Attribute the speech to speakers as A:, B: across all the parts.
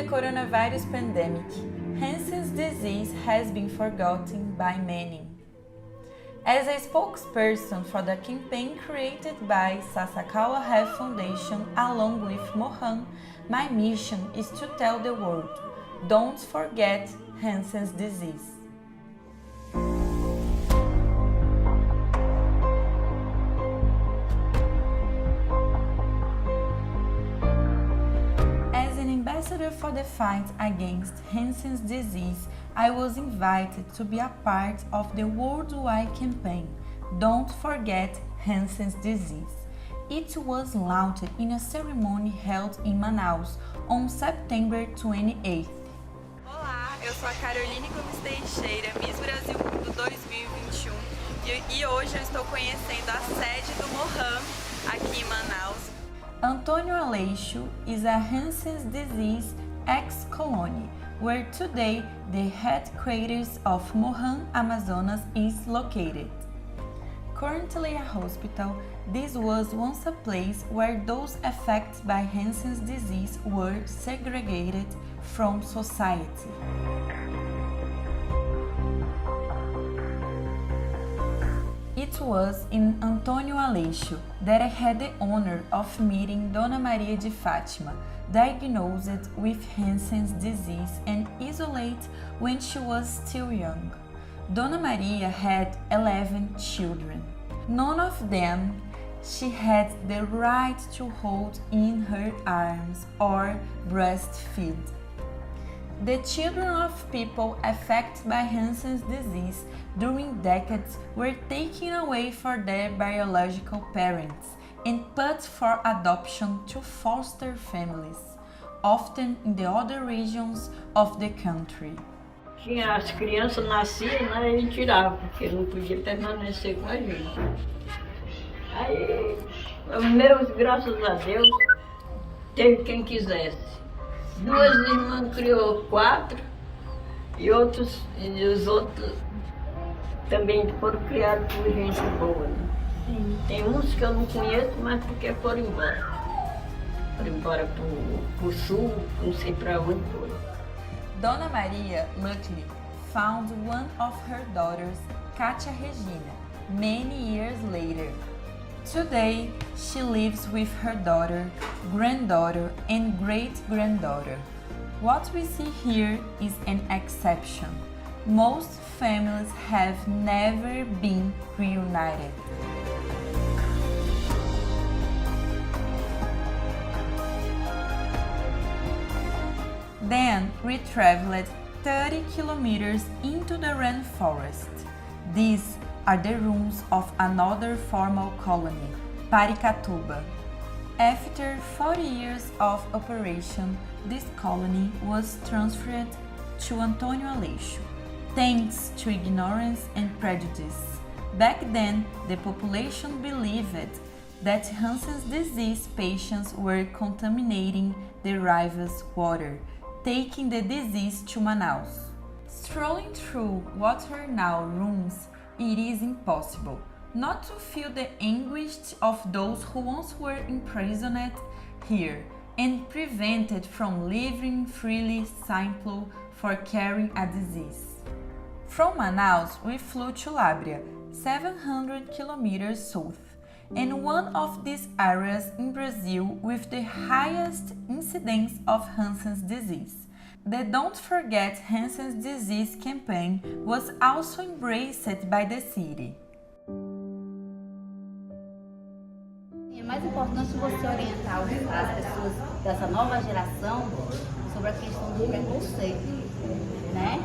A: the coronavirus pandemic, Hansen's disease has been forgotten by many. As a spokesperson for the campaign created by Sasakawa Health Foundation along with Mohan, my mission is to tell the world, don't forget Hansen's disease. For the fight against Hansen's disease, I was invited to be a part of the worldwide campaign Don't Forget Hansen's Disease. It was launched in a ceremony held in Manaus on September 28th.
B: Olá, eu sou a Caroline Gomes Teixeira, Miss Brasil Mundo 2021 e hoje eu estou conhecendo a sede do Mohan aqui em Manaus.
A: Antônio Aleixo is a Hansen's disease ex-colony, where today the headquarters of Mohan Amazonas is located. Currently a hospital, this was once a place where those affected by Hansen's disease were segregated from society. It was in Antônio Aleixo that I had the honor of meeting Dona Maria de Fátima, diagnosed with Hansen's disease and isolated when she was still young. Dona Maria had 11 children. None of them she had the right to hold in her arms or breastfeed. The children of people affected by Hansen's disease during decades were taken away from their biological parents and put for adoption to foster families, often in the other regions of the country.
C: Tinha as crianças nasciam, né, e tirava, porque não podia permanecer com a gente. Aí, os meus, graças a Deus, teve quem quisesse. Duas irmãs criou 4 e os outros também foram criados por gente boa. Né? Tem uns que eu não conheço, mas porque foram embora. Foram embora pro sul, não sei para onde foi.
A: Dona Maria, luckily, found one of her daughters, Katia Regina, many years later. Today, she lives with her daughter, granddaughter, and great-granddaughter. What we see here is an exception. Most families have never been reunited. Then we traveled 30 kilometers into the rainforest. These are the ruins of another formal colony, Paricatuba. After 40 years of operation, this colony was transferred to Antônio Aleixo, thanks to ignorance and prejudice. Back then, the population believed that Hansen's disease patients were contaminating the river's water, taking the disease to Manaus. Strolling through what are now rooms, it is impossible not to feel the anguish of those who once were imprisoned here and prevented from living freely simple for carrying a disease. From Manaus, we flew to Lábrea, 700 kilometers south, and one of these areas in Brazil with the highest incidence of Hansen's disease. The Don't Forget Hansen's Disease campaign was also embraced by the city.
D: É mais importante você orientar as pessoas dessa nova geração sobre a questão do preconceito, né?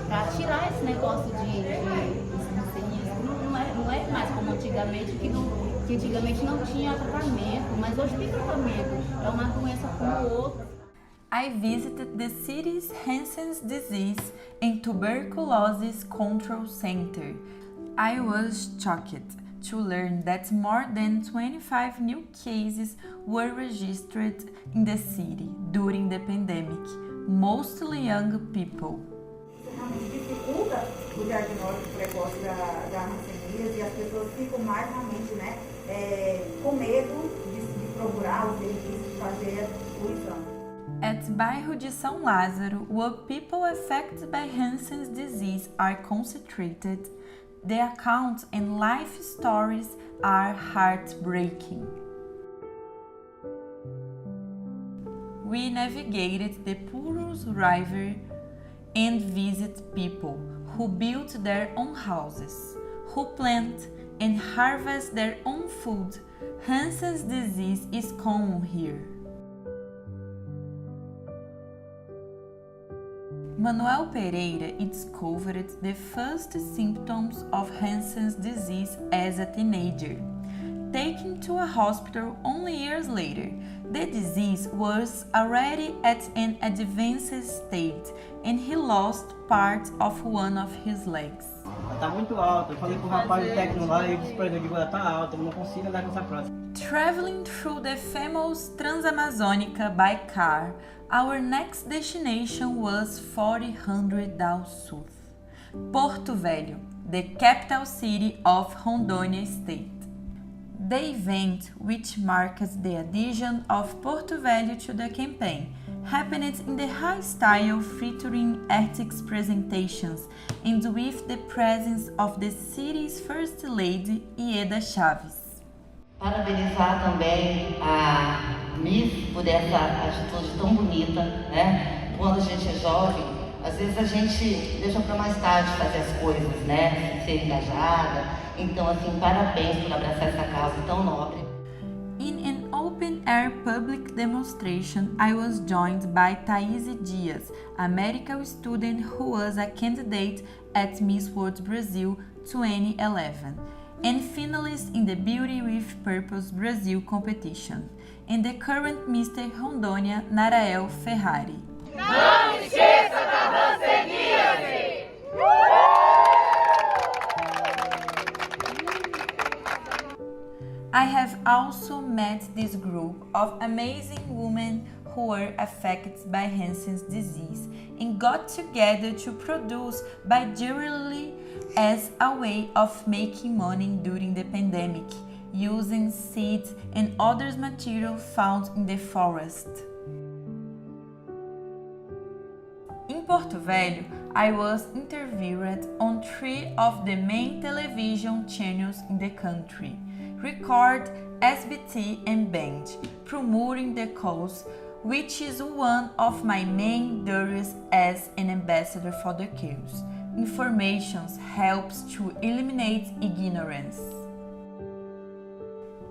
D: Para tirar esse negócio de não é mais como antigamente, que antigamente não tinha tratamento, mas hoje tem tratamento, é uma doença como outra.
A: I visited the city's Hansen's Disease and Tuberculosis Control Center. I was shocked to learn that more than 25 new cases were registered in the city during the pandemic, mostly young people.
E: Realmente dificulta o diagnóstico precoce da hanseníase e as pessoas ficam mais realmente, né, com medo de procurar o serviço, de fazer o exame.
A: At Bairro de São Lázaro, where people affected by Hansen's disease are concentrated, the accounts and life stories are heartbreaking. We navigated the Purus River and visit people who built their own houses, who plant and harvest their own food. Hansen's disease is common here. Manuel Pereira discovered the first symptoms of Hansen's disease as a teenager. Taken to a hospital only years later, the disease was already at an advanced state and he lost part of one of his legs.
F: Tá muito alta. Eu falei com o rapaz do técnico lá e disse pra ele, ela tá alta, eu não consigo andar com essa prótese.
A: Traveling through the famous Transamazônica by car, our next destination was 400 down south, Porto Velho, the capital city of Rondônia State. The event, which marks the addition of Porto Velho to the campaign, happened in the high style featuring artists presentations and with the presence of the city's first lady, Ieda Chaves.
G: Parabenizar também a Miss por essa atitude tão bonita, né? Quando a gente é jovem, às vezes a gente deixa para mais tarde fazer as coisas, né? Ser engajada. Então, assim, parabéns por abraçar essa causa tão nobre.
A: In an open-air public demonstration, I was joined by TEIXIERA, a medical student who was a candidate at Miss World Brazil 2011 and finalist in the Beauty with Purpose Brazil competition, and the current Mr. Rondônia, Narael Ferrari.
H: Não esqueça da hanseníase!
A: I have also met this group of amazing women who were affected by Hansen's disease and got together to produce bi-jewelry as a way of making money during the pandemic, using seeds and other material found in the forest. In Porto Velho, I was interviewed on 3 of the main television channels in the country, Record, SBT and Band, promoting the cause, which is one of my main duties as an ambassador for the cause. Information helps to eliminate ignorance.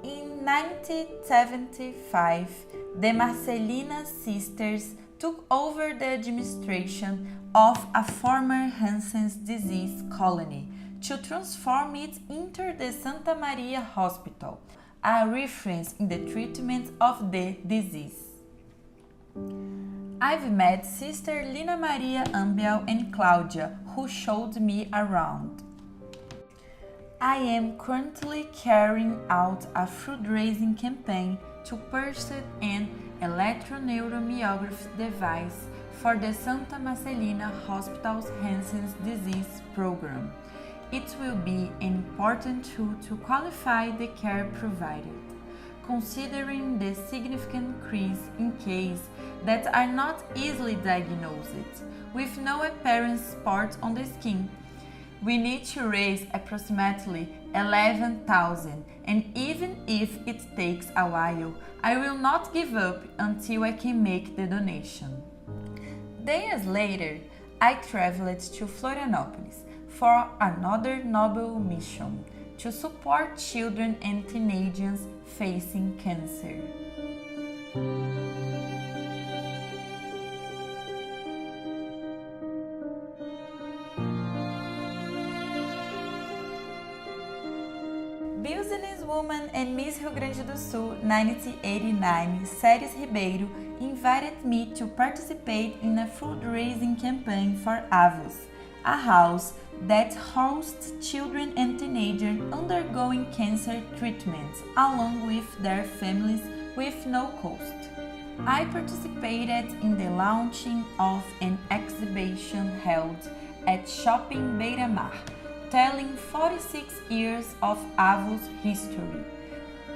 A: In 1975, the Marcelina sisters took over the administration of a former Hansen's disease colony to transform it into the Santa Maria Hospital, a reference in the treatment of the disease. I've met Sister Lina Maria Ambiel and Claudia, who showed me around. I am currently carrying out a fundraising campaign to purchase an electroneuromiography device for the Santa Marcelina Hospital's Hansen's disease program. It will be an important tool to qualify the care provided, considering the significant increase in cases that are not easily diagnosed, with no apparent spots on the skin. We need to raise approximately 11,000, and even if it takes a while, I will not give up until I can make the donation. Days later, I traveled to Florianópolis for another noble mission to support children and teenagers facing cancer. Businesswoman and Miss Rio Grande do Sul 1989, Ceres Ribeiro, invited me to participate in a fundraising campaign for Avos, a house that hosts children and teenagers undergoing cancer treatments along with their families with no cost. I participated in the launching of an exhibition held at Shopping Beira Mar, telling 46 years of Avos history.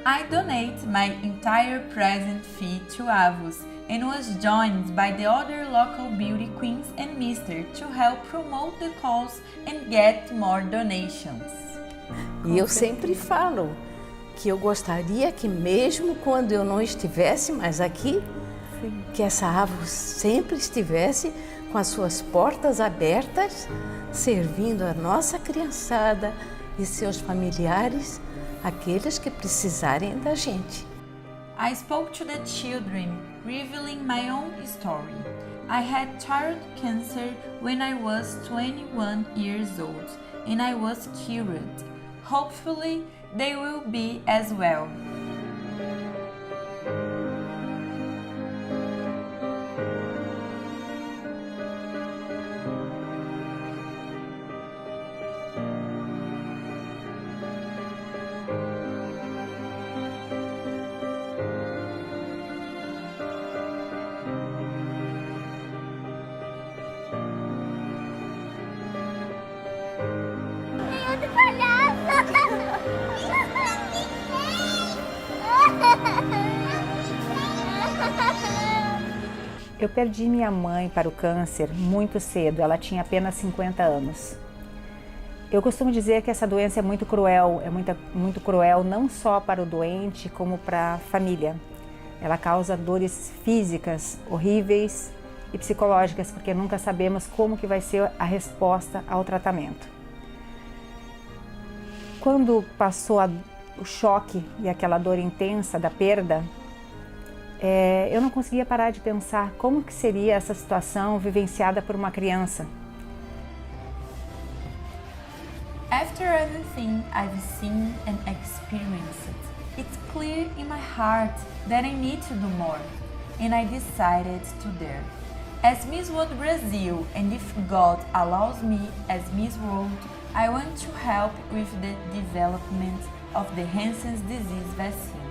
A: I donate my entire present fee to Avos and was joined by the other local beauty queens and mister to help promote the cause and get more donations.
I: E eu sempre falo que eu gostaria que mesmo quando eu não estivesse mais aqui, que essa árvore sempre estivesse com as suas portas abertas, servindo a nossa criançada e seus familiares, aqueles que precisarem da gente.
A: I spoke to the children, revealing my own story. I had thyroid cancer when I was 21 years old, and I was cured. Hopefully, they will be as well.
J: Eu perdi minha mãe para o câncer muito cedo, ela tinha apenas 50 anos. Eu costumo dizer que essa doença é muito cruel, muito cruel não só para o doente, como para a família. Ela causa dores físicas horríveis e psicológicas, porque nunca sabemos como que vai ser a resposta ao tratamento. Quando passou o choque e aquela dor intensa da perda, eu não conseguia parar de pensar como que seria essa situação vivenciada por uma criança.
A: After everything I've seen and experienced, it's clear in my heart that I need to do more, and I decided to dare. As Miss World Brazil, and if God allows me as Miss World, I want to help with the development of the Hansen's disease vaccine.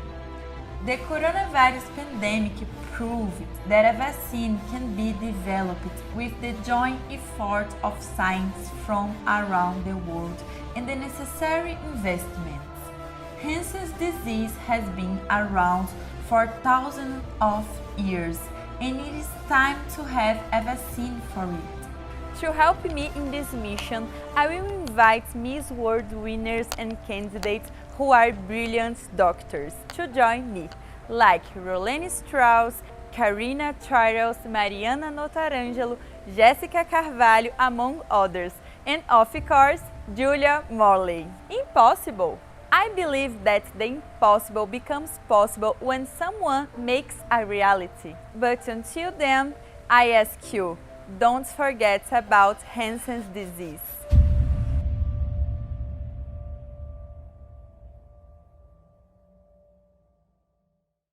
A: The coronavirus pandemic proved that a vaccine can be developed with the joint effort of science from around the world and the necessary investments. Hansen's disease has been around for thousands of years, and it is time to have a vaccine for it.
B: To help me in this mission, I will invite Miss World winners and candidates who are brilliant doctors to join me, like Rolene Strauss, Karina Charles, Mariana Notarangelo, Jessica Carvalho, among others, and of course, Julia Morley. Impossible! I believe that the impossible becomes possible when someone makes a reality. But until then, I ask you, don't forget about Hansen's disease.